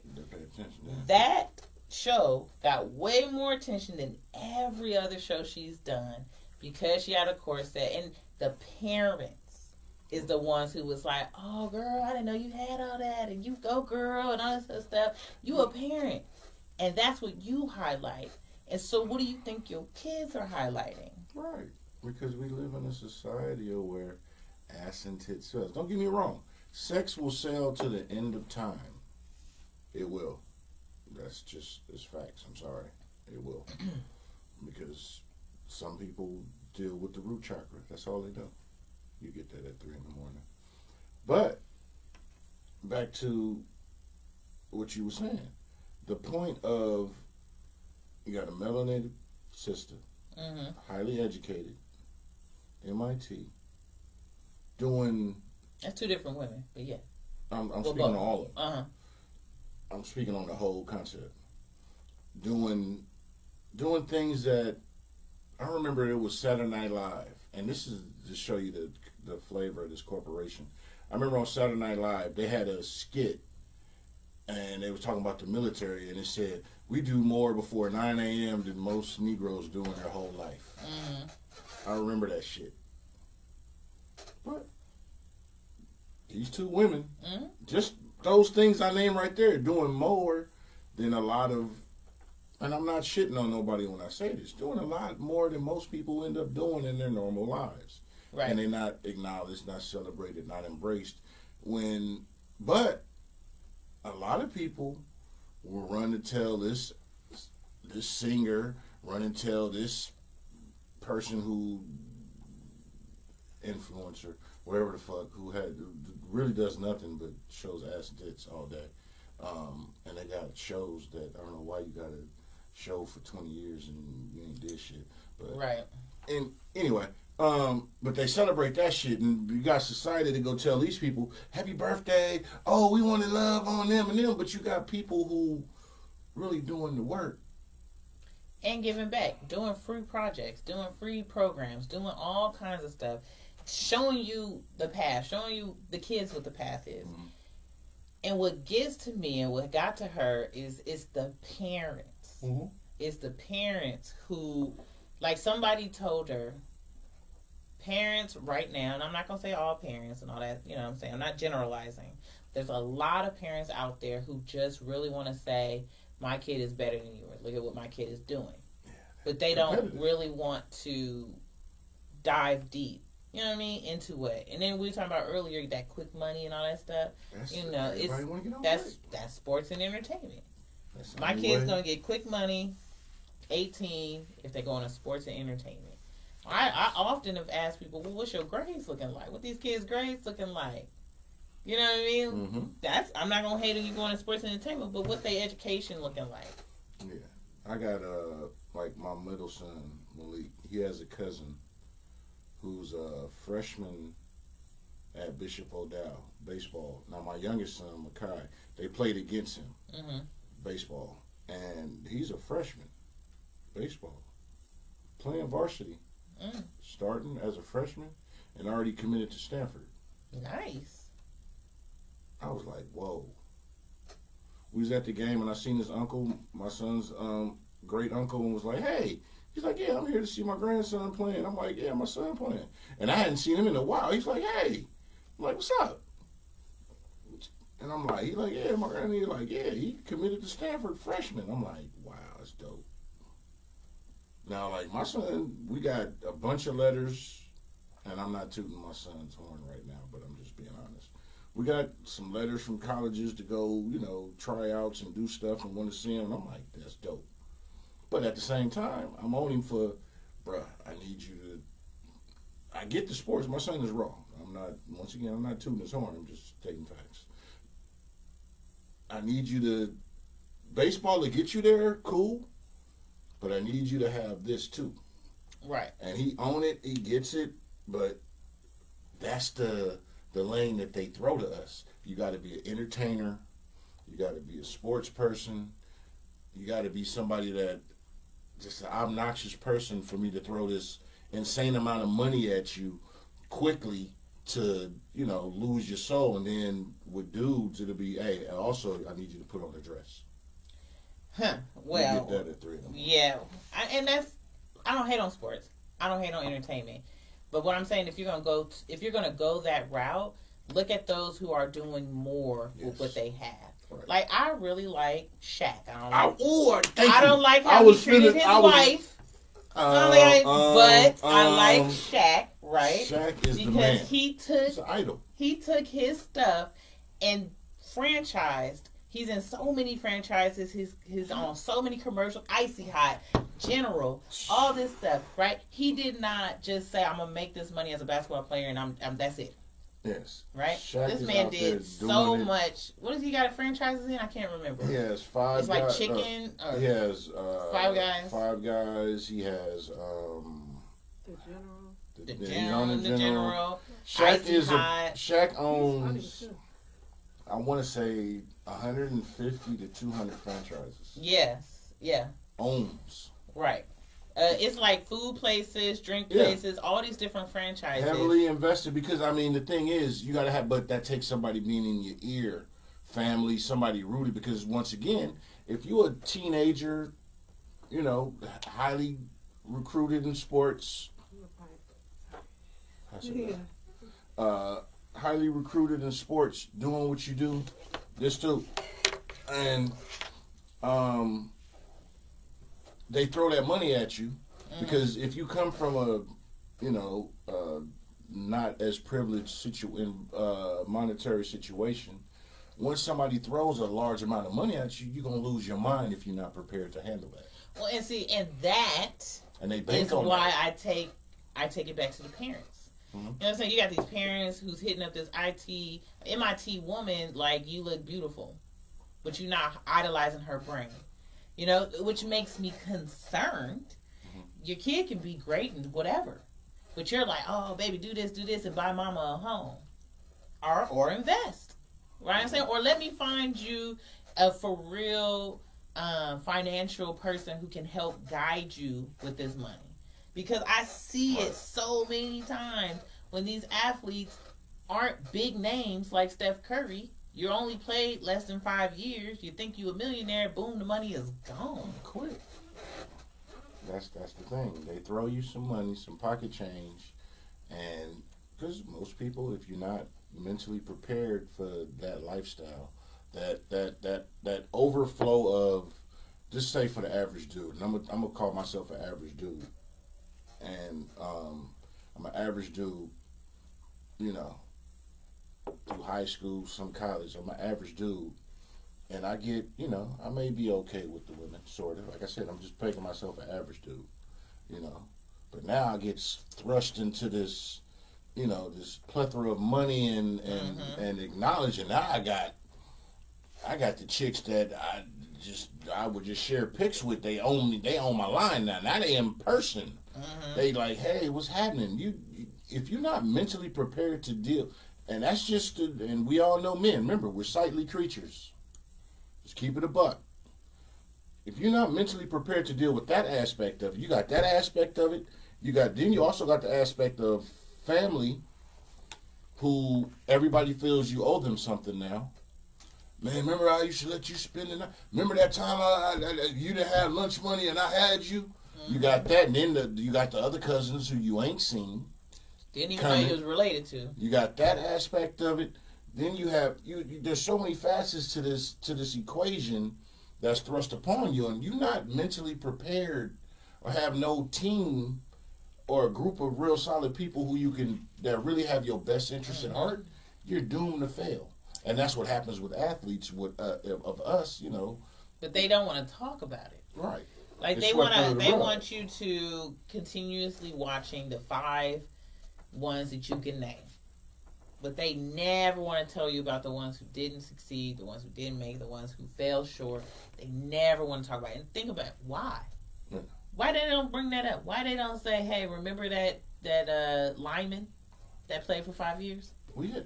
B: That show got way more attention than every other show she's done because she had a corset. And the parents is the ones who was like, oh, girl, I didn't know you had all that. And you go, girl, and all this other stuff. You a parent. And that's what you highlight. And so what do you think your kids are highlighting?
A: Right. Because we live in a society where ass and tits sells. Don't get me wrong. Sex will sell to the end of time. It will. That's facts. I'm sorry. It will. Because some people deal with the root chakra. That's all they do. You get that at 3 in the morning. But back to what you were saying. The point of you got a melanated sister, highly educated, MIT, doing.
B: That's 2 different women, but yeah.
A: I'm speaking on all of them. I'm speaking on the whole concept. Doing things that I remember it was Saturday Night Live, and this is to show you the flavor of this corporation. I remember on Saturday Night Live they had a skit, and they were talking about the military, and it said we do more before 9 a.m. than most Negroes do in their whole life. I remember that shit. But these 2 women, just those things I named right there, doing more than a lot of, and I'm not shitting on nobody when I say this, doing a lot more than most people end up doing in their normal lives. Right. And they're not acknowledged, not celebrated, not embraced. But a lot of people will run to tell this singer, run and tell this person who, influencer, whatever the fuck, who really does nothing but shows ass and tits all day. And they got shows that, I don't know why you got a show for 20 years and you ain't did shit. But, right. And anyway, but they celebrate that shit, and you got society to go tell these people, happy birthday, oh, we want to love on them and them, but you got people who really doing the work.
B: and giving back, doing free projects, doing free programs, doing all kinds of stuff, showing you the path, showing you the kids what the path is. Mm-hmm. And what gets to me and what got to her is it's the parents. Mm-hmm. It's the parents who, like somebody told her, parents right now, and I'm not going to say all parents and all that, you know what I'm saying? I'm not generalizing. There's a lot of parents out there who just really want to say, my kid is better than you, or look at what my kid is doing. Yeah, but they don't really want to dive deep. You know what I mean? Into it. And then we were talking about earlier that quick money and all that stuff. That's sports and entertainment. My kid's going to get quick money, 18, if they go on a sports and entertainment. I often have asked people, well, what's your grades looking like? What these kids' grades looking like? You know what I mean? Mm-hmm. I'm not going to hate if you going to sports and entertainment, but what's their education looking like?
A: Yeah. I got, like my middle son, Malik, he has a cousin who's a freshman at Bishop O'Dowd, baseball. Now, my youngest son, Makai, they played against him, baseball. And he's a freshman, baseball, playing varsity, starting as a freshman, and already committed to Stanford.
B: Nice.
A: I was like, whoa. We was at the game, and I seen his uncle, my son's great uncle, and was like, hey. He's like, yeah, I'm here to see my grandson playing. I'm like, yeah, my son playing. And I hadn't seen him in a while. He's like, hey. I'm like, what's up? And I'm like, he's like, yeah, my grandson. He's like, yeah, he committed to Stanford freshman. I'm like, wow, that's dope. Now, like, my son, we got a bunch of letters, and I'm not tooting my son's horn right now, but I'm just being honest. We got some letters from colleges to go, tryouts and do stuff and want to see him. And I'm like, that's dope. But at the same time, I'm on him for, bruh, I need you to, I get the sports. My son is wrong. I'm not tooting his horn. I'm just taking facts. I need you to, baseball to get you there, cool. But I need you to have this too.
B: Right.
A: And he own it, he gets it, but that's the lane that they throw to us. You got to be an entertainer. You got to be a sports person. You got to be somebody that, just an obnoxious person for me to throw this insane amount of money at you quickly to, lose your soul. And then with dudes, it'll be, hey, also, I need you to put on a dress.
B: Well,
A: you get that at 3 in the morning.
B: Yeah. I don't hate on sports. I don't hate on entertainment. But what I'm saying, if you're gonna go that route, look at those who are doing more with what they have. Right. Like, I really like Shaq. I don't like how he treated his wife. I like Shaq, right?
A: Shaq is the man.
B: Because he's an idol. He took his stuff and franchised. He's in so many franchises. He's on so many commercials. Icy Hot, General, all this stuff, right? He did not just say, I'm going to make this money as a basketball player and I'm that's it.
A: Yes.
B: Right? This man did so much. What does he got franchises in? I can't remember.
A: He has 5
B: It's like chicken.
A: He has
B: 5 Guys.
A: 5 Guys. He has
C: The
B: General.
A: Shaq owns, I want to say, 150 to 200 franchises.
B: Yes. Yeah.
A: Owns.
B: Right. It's like food places, drink places, all these different franchises.
A: Heavily invested because, the thing is, you got to have, but that takes somebody being in your ear, family, somebody rooted, because once again, if you're a teenager, highly recruited in sports, highly recruited in sports, doing what you do, this too, and they throw that money at you because if you come from a, not as privileged monetary situation, once somebody throws a large amount of money at you, you're gonna lose your mind if you're not prepared to handle that.
B: Well, and they bank on why that. I take it back to the parents. Mm-hmm. You know what I'm saying? You got these parents who's hitting up this MIT woman like, you look beautiful, but you're not idolizing her brain. Which makes me concerned. Mm-hmm. Your kid can be great and whatever, but you're like, oh, baby, do this, and buy mama a home, or invest. Right? I'm saying, or let me find you a for real financial person who can help guide you with this money. Because I see it so many times when these athletes aren't big names like Steph Curry. You only played less than 5 years. You think you a millionaire. Boom, the money is gone.
A: Quick. That's the thing. They throw you some money, some pocket change, and because most people, if you're not mentally prepared for that lifestyle, that overflow of, just say for the average dude, and I'm gonna call myself an average dude, and I'm an average dude, you know, through high school, some college. I'm an average dude, and I get, you know, I may be okay with the women, sort of. Like I said, I'm just making myself an average dude, you know. But now I get thrust into this, you know, this plethora of money and acknowledging. Now I got the chicks that I would just share pics with. They own my line now. Now they in person. They like, hey, what's happening? You if you're not mentally prepared to deal, and that's just, and we all know men. Remember, we're sightly creatures. Just keep it a buck. If you're not mentally prepared to deal with that aspect of it, you got that aspect of it. Then you also got the aspect of family, who everybody feels you owe them something now. Man, remember I used to let you spend the night? Remember that time you didn't have lunch money and I had you? You got that, and then you got the other cousins who you ain't seen.
B: Didn't even know he was related to.
A: You got that aspect of it. Then you have there's so many facets to this equation that's thrust upon you, and you're not mentally prepared or have no team or a group of real solid people that really have your best interest at heart. You're doomed to fail, and that's what happens with athletes of us, you know.
B: But they don't want to talk about it,
A: right?
B: Like they want you to continuously watching the 5 ones that you can name. But they never want to tell you about the ones who didn't succeed, the ones who didn't make, the ones who fell short. They never want to talk about it. And think about it. Why? Yeah. Why they don't bring that up? Why they don't say, hey, remember that lineman that played for 5 years?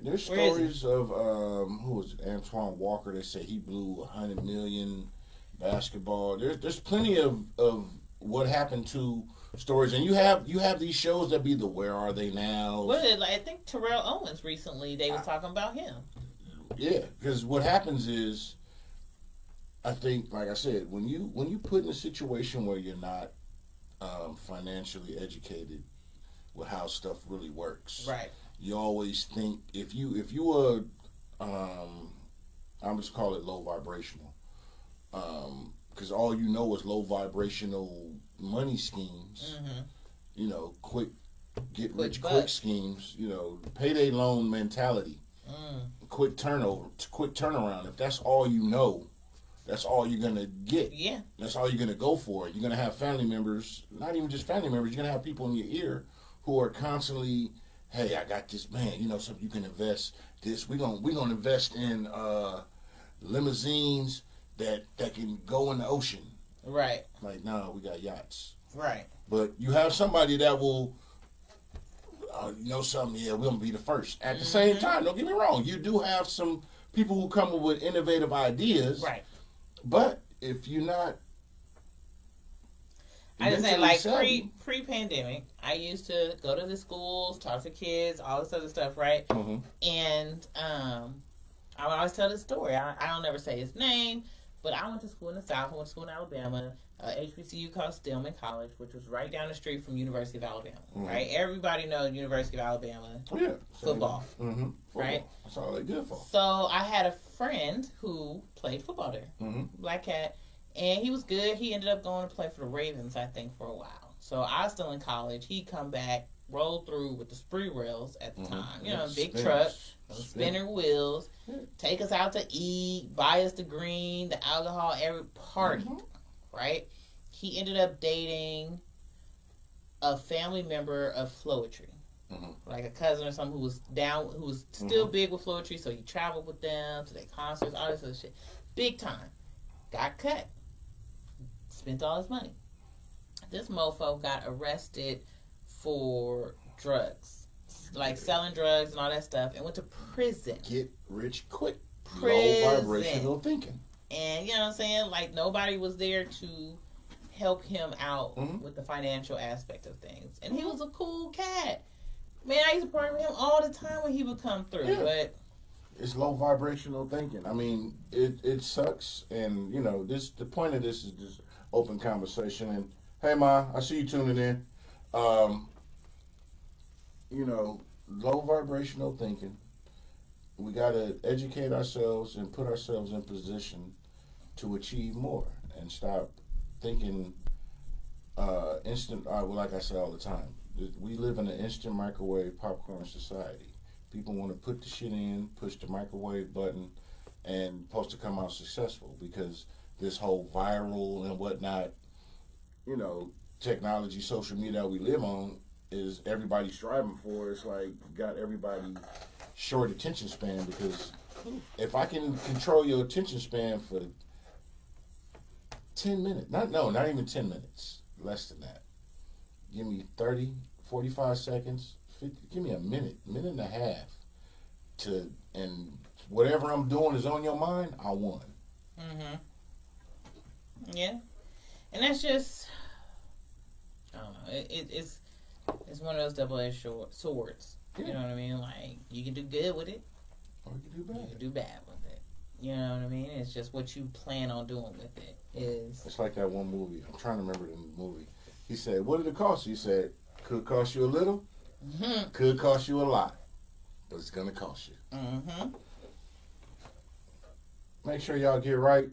A: There's stories of, who was it, Antoine Walker. They say he blew $100 million basketball. There's plenty of what happened to stories, and you have these shows that be the Where Are They Now?
B: What is it? Like, I think Terrell Owens recently, they was talking about him.
A: Yeah, because what happens is, I think, like I said, when you put in a situation where you're not financially educated with how stuff really works,
B: right?
A: You always think if you are, I'm just call it low vibrational, because all you know is low vibrational money schemes, you know, quick rich quick schemes, you know, payday loan mentality, quick turnaround. If that's all you know, that's all you're gonna get. Yeah, that's all you're gonna go for. You're gonna have family members, not even just family members. You're gonna have people in your ear who are constantly, hey, I got this, man. You know, something you can invest this. We're gonna invest in limousines that can go in the ocean.
B: Right.
A: Like, no, we got yachts.
B: Right.
A: But you have somebody that will, you know something, yeah, we're going to be the first. At the same time, don't get me wrong, you do have some people who come up with innovative ideas. Right. But if you're not...
B: I just say, like, pre-pandemic, I used to go to the schools, talk to kids, all this other stuff, right? And I would always tell this story. I don't ever say his name, but I went to school in the South. I went to school in Alabama, HBCU called Stillman College, which was right down the street from University of Alabama, right? Everybody knows University of Alabama football, right?
A: That's all they good for.
B: So I had a friend who played football there, black cat, and he was good. He ended up going to play for the Ravens, I think, for a while. So I was still in college. He come back, rolled through with the spree rails at the time, you know, big truck, spinner wheels, take us out to eat, buy us the green, the alcohol, every party, right? He ended up dating a family member of Floetry, like a cousin or something who was still big with Floetry, so he traveled with them to their concerts, all this other shit. Big time. Got cut. Spent all his money. This mofo got arrested for drugs, like selling drugs and all that stuff, and went to prison.
A: Get rich quick. Low vibrational thinking.
B: And you know what I'm saying? Like nobody was there to help him out with the financial aspect of things. And he was a cool cat. Man, I used to party with him all the time when he would come through. Yeah. But
A: it's low vibrational thinking. I mean, it sucks. And, you know, the point of this is just open conversation. And, hey, Ma, I see you tuning in. You know, low vibrational thinking. We got to educate ourselves and put ourselves in position to achieve more and stop thinking instant. Well, like I say all the time, we live in an instant microwave popcorn society. People want to put the shit in, push the microwave button, and supposed to come out successful because this whole viral and whatnot, you know, technology, social media that we live on is everybody striving for. It's like got everybody short attention span because if I can control your attention span for 10 minutes, not even 10 minutes, less than that. Give me 30, 45 seconds, 50, give me a minute and a half and whatever I'm doing is on your mind, I won.
B: Yeah. And that's just, I don't know, it's one of those double-edged swords. Yeah. You know what I mean? Like, you can do good with it.
A: Or you can do bad.
B: You can do bad with it. You know what I mean? It's just what you plan on doing with it is.
A: It's like that one movie. I'm trying to remember the movie. He said, what did it cost you? He said, could cost you a little, could cost you a lot, but it's going to cost you. Make sure y'all get right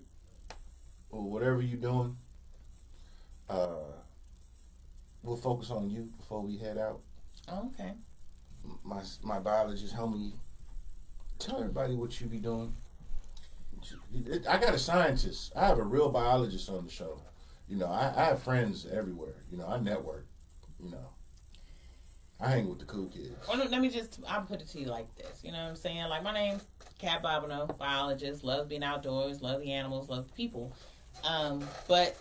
A: or whatever you're doing. We'll focus on you before we head out.
B: Oh, okay.
A: My biologist homie, tell everybody what you be doing. I got a scientist. I have a real biologist on the show. You know, I have friends everywhere. You know, I network. You know, I hang with the cool kids.
B: Well, let me I'll put it to you like this. You know what I'm saying? Like, my name's Cat Bobino, biologist, love being outdoors, love the animals, love the people. But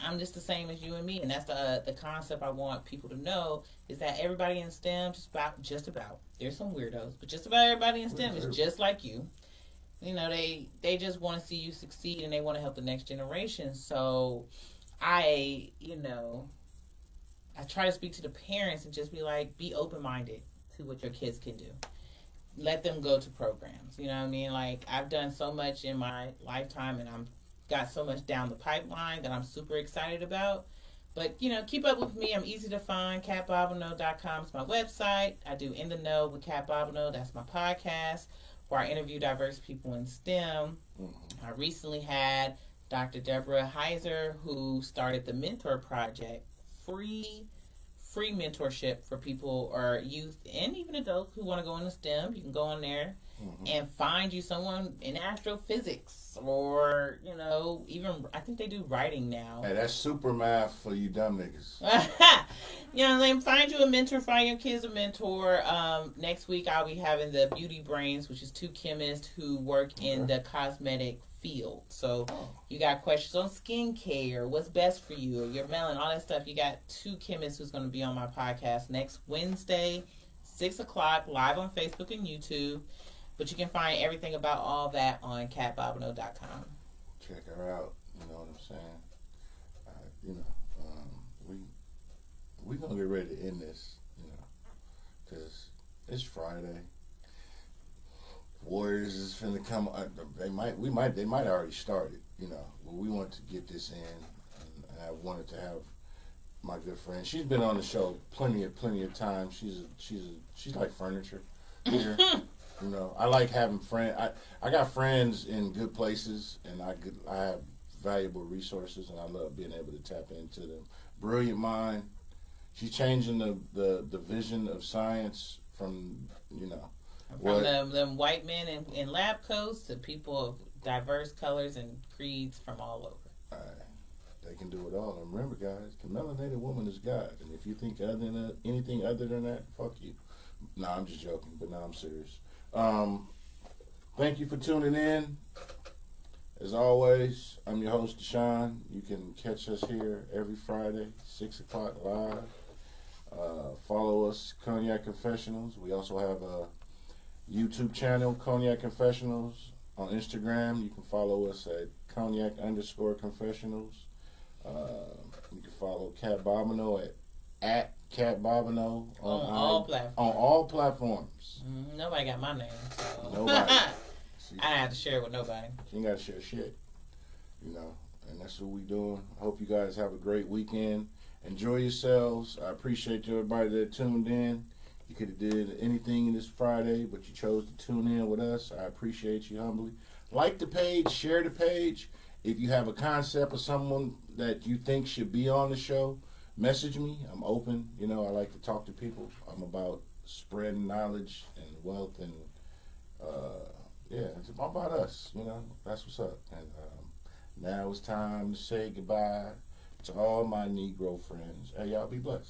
B: I'm just the same as you and me, and that's the concept I want people to know is that everybody in STEM, just about, there's some weirdos, but just about everybody in STEM is just like you. You know, they just want to see you succeed and they want to help the next generation. So I try to speak to the parents and just be like, be open-minded to what your kids can do. Let them go to programs. You know what I mean? Like, I've done so much in my lifetime and I'm got so much down the pipeline that I'm super excited about. But, you know, keep up with me. I'm easy to find. CatBobino.com is my website. I do In the Know with Cat Bobino. That's my podcast where I interview diverse people in STEM. I recently had Dr. Deborah Heiser, who started the Mentor Project, free mentorship for people or youth and even adults who want to go into STEM. You can go on there and find you someone in astrophysics or, you know, even I think they do writing now.
A: Hey, that's super math for you dumb niggas.
B: You know what I'm saying? Find you a mentor, find your kids a mentor. Next week I'll be having the Beauty Brains, which is two chemists who work in the cosmetic field. So you got questions on skincare, what's best for you, or your melanin, all that stuff. You got two chemists who's going to be on my podcast next Wednesday, 6 o'clock, live on Facebook and YouTube. But you can find everything about all that on catbobino.com.
A: Check her out. You know what I'm saying? We gonna get ready to end this, you know, because it's Friday. Warriors is finna come. They might already started. You know, but we want to get this in, and I wanted to have my good friend. She's been on the show plenty of times. She's like furniture here. You know, I like having friends. I got friends in good places, and I have valuable resources, and I love being able to tap into them. Brilliant mind. She's changing the vision of science from, you know,
B: from them white men in lab coats to people of diverse colors and creeds from all over.
A: They can do it all. And remember, guys, the melanated woman is God. And if you think anything other than that, fuck you. No, I'm just joking, but no, I'm serious. Thank you for tuning in. As always, I'm your host, Deshaun. You can catch us here every Friday, 6 o'clock live. Follow us, Cognac Confessionals. We also have a YouTube channel, Cognac Confessionals. on Instagram. You can follow us at Cognac_Confessionals. You can follow Cat Bobino at Cat Bobino
B: on
A: all platforms.
B: Nobody got my name. So.
A: Nobody. See,
B: I have to share it with nobody.
A: You ain't got to share shit. You know, and that's what we doing. I hope you guys have a great weekend. Enjoy yourselves. I appreciate everybody that tuned in. You could have did anything this Friday, but you chose to tune in with us. I appreciate you humbly. Like the page, share the page. If you have a concept of someone that you think should be on the show, message me. I'm open. You know, I like to talk to people. I'm about spreading knowledge and wealth, and yeah, it's about us. You know, that's what's up. And now it's time to say goodbye to all my Negro friends. Hey, y'all be blessed.